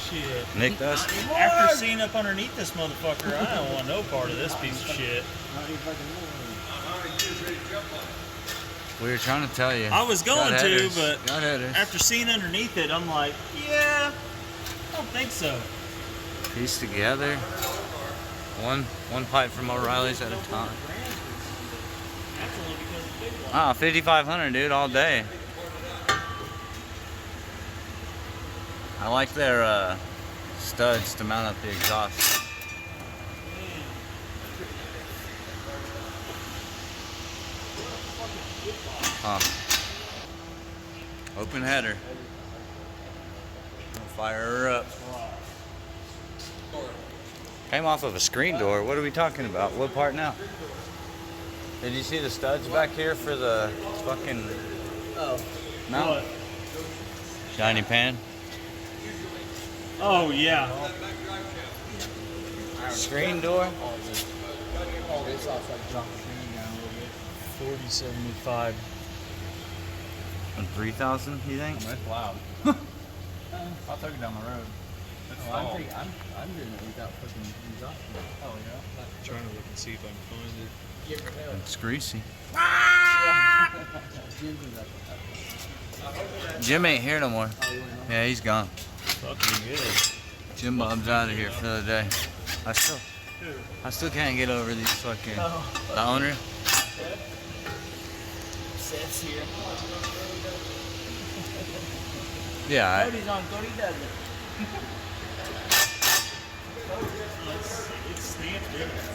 Shit. Nick does. After seeing up underneath this motherfucker, I don't want no part of this piece of shit. We were trying to tell you. I was going to, but got headers. after seeing underneath it, I'm like, yeah, I don't think so. Piece together. One pipe from O'Reilly's at a time. Ah, 5,500, dude, all day. I like their studs to mount up the exhaust. Open header. Fire her up. Came off of a screen door. What are we talking about? What part now? Did you see the studs back here for the fucking mount? Shiny pan. Oh, yeah. Screen door. All this off, like drop the screen down a little bit. 4075. And 3,000, you think? That's loud. I'll take it down the road. I'm doing it without fucking exhaust. Oh yeah. I'm trying to look and see if I can find it. It's greasy. Jim ain't here no more. Yeah, he's gone. Fucking good. Jim Bob's out of here for the day. I still can't get over these fucking the owner. Seth's here. Yeah. Cody's on. Cody does it.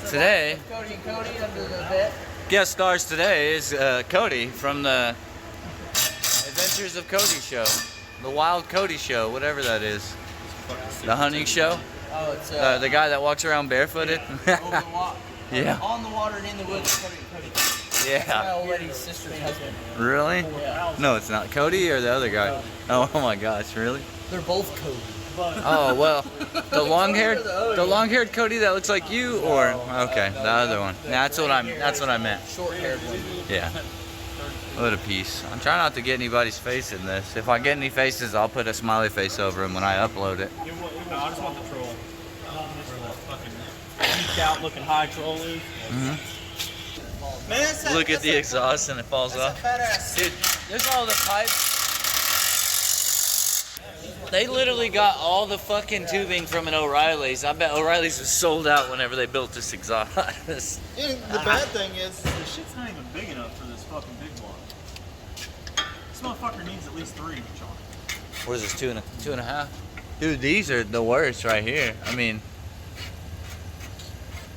Today, Cody under the Vette. guest stars today is Cody from the Adventures of Cody show, the Wild Cody show, whatever that is. The hunting show. Oh, it's The guy that walks around barefooted. over the water. Yeah. On the water and in the woods. Cody. Yeah. My old lady's sister's husband. Really? Yeah. No, it's not Cody or the other guy. Oh my gosh, really? They're both Cody. Oh well, the long-haired Cody that looks like you, or okay, the other one. That's what I meant. Short-haired one. Yeah. What a piece. I'm trying not to get anybody's face in this. If I get any faces, I'll put a smiley face over them when I upload it. No, I just want the troll. Where that fucking geeked out looking high troll is. Man, Look at the exhaust and it falls off. Dude, there's all the pipes. They literally got all the fucking tubing from an O'Reilly's. I bet O'Reilly's was sold out whenever they built this exhaust. And the bad thing is, the shit's not even big enough for this fucking big one. This motherfucker needs at least 3 inch on it. What is this, two and a half? Dude, these are the worst right here. I mean,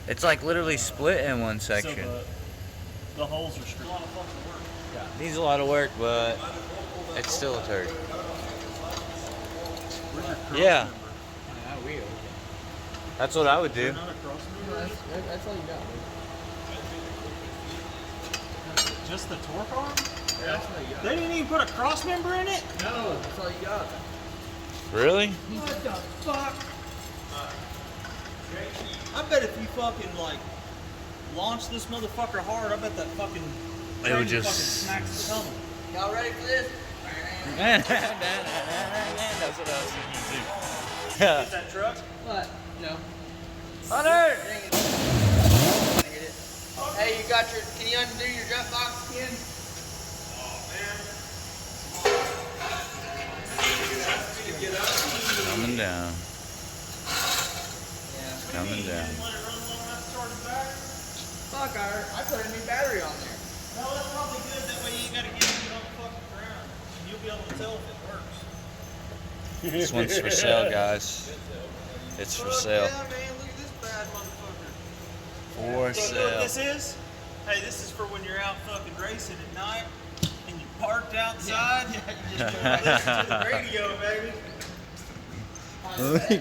it's like literally split in one section. So the holes are screwed. Needs a lot of work, but it's still a turd. Yeah, that's what I would do. That's all you got. Just the torque arm? Yeah, that's all you got. They didn't even put a cross member in it? No, that's all you got. Really? What the fuck? I bet if you fucking like launch this motherfucker hard, I bet that fucking It would just fucking smacks the tunnel. Y'all ready for this? That's what I was thinking too. Get that truck? What? No. Hunter! Hey, you got your, can you undo your gut box again? Coming down. Yeah. Coming down. Fuck, I put a new battery on there. No, that's probably good. That way you ain't gotta get it on the fucking ground. And you'll be able to tell if it works. This one's for sale, guys. It's for sale. Yeah, man, look at this bad motherfucker. For You know what sale. this is? Hey, this is for when you're out fucking racing at night and you parked outside. You just go listen to the radio, baby.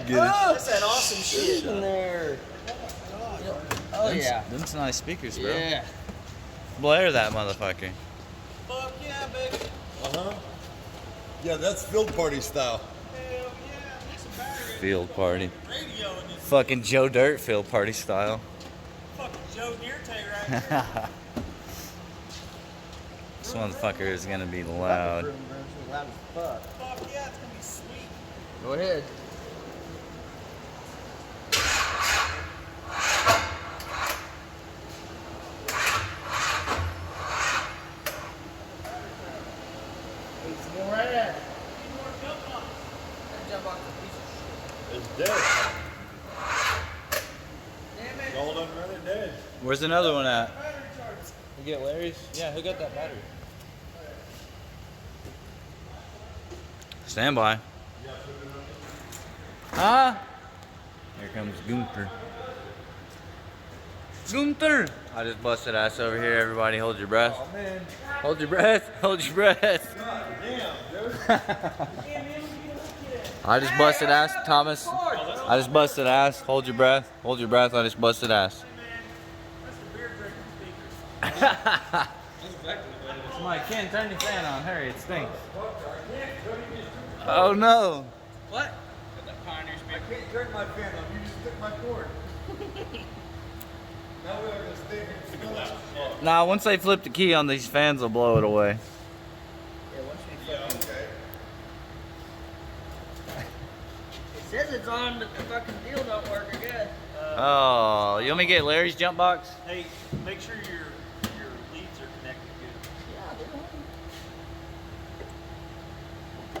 That's that awesome shit. In there. Oh, yeah. Them's nice speakers, bro. Yeah. Blare that motherfucker. Fuck yeah, baby. Yeah, that's field party style. Hell yeah. There's a battery Field party. radio in this Fucking Joe Dirt field party style. fucking Joe Dirte right here. This motherfucker is gonna be loud. Loud as fuck. Fuck yeah, it's gonna be sweet. Go ahead. It's dead. All done running dead. Where's another one at? You get Larry's? Yeah, who got that battery? Stand by. Huh? Here comes Gunther. Gunther! I just busted ass over here. Everybody hold your breath. Oh, man. Hold your breath. Hold your breath. Damn, dude. I just busted ass, Thomas. I just busted ass. Hold your breath. Hold your breath. I just busted ass. Mike, Ken, turn your fan on. Hurry, it stinks. Oh no. What? I can't turn my fan on. You just took my cord. Now we're gonna stay here and smell it. Nah, once they flip the key on these fans, they'll blow it away. Yeah, okay. It says it's on, but the fucking deal don't work again. Oh, you want me to get Larry's jump box? Hey, make sure your leads are connected good. Yeah, they're on.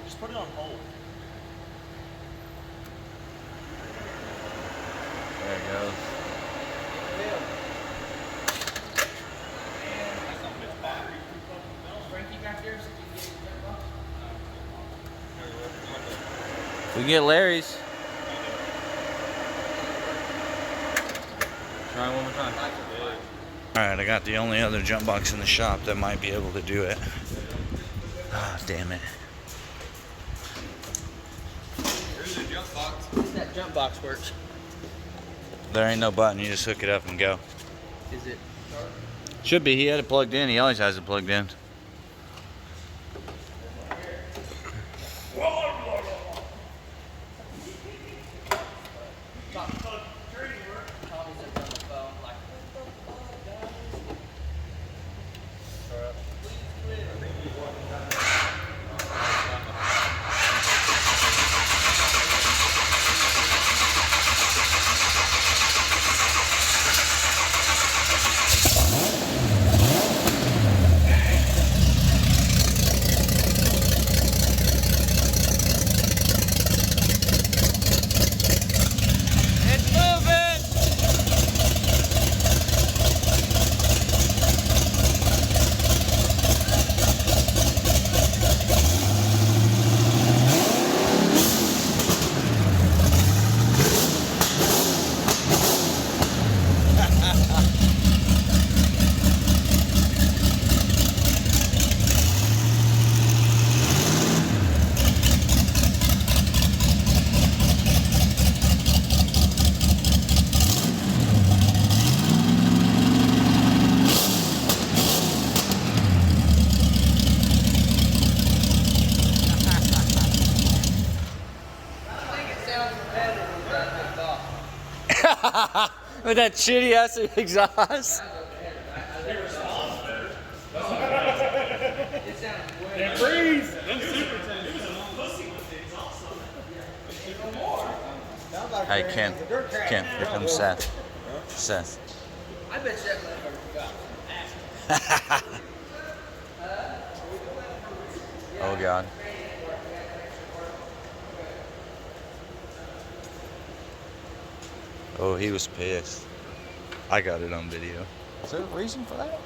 Just put it on hold. There it goes. Frankie back there, so you can get his jump box? We can get Larry's. Try one more time. Alright, I got the only other jump box in the shop that might be able to do it. Ah, damn it. Here's the jump box. That jump box works. There ain't no button, you just hook it up and go. Is it? Should be, he had it plugged in, he always has it plugged in. With that shitty ass exhaust. It breathes. Hey, Ken, here comes Seth. Seth. I bet you that motherfucker forgot. Oh, God. Oh, he was pissed. I got it on video. Is there a reason for that?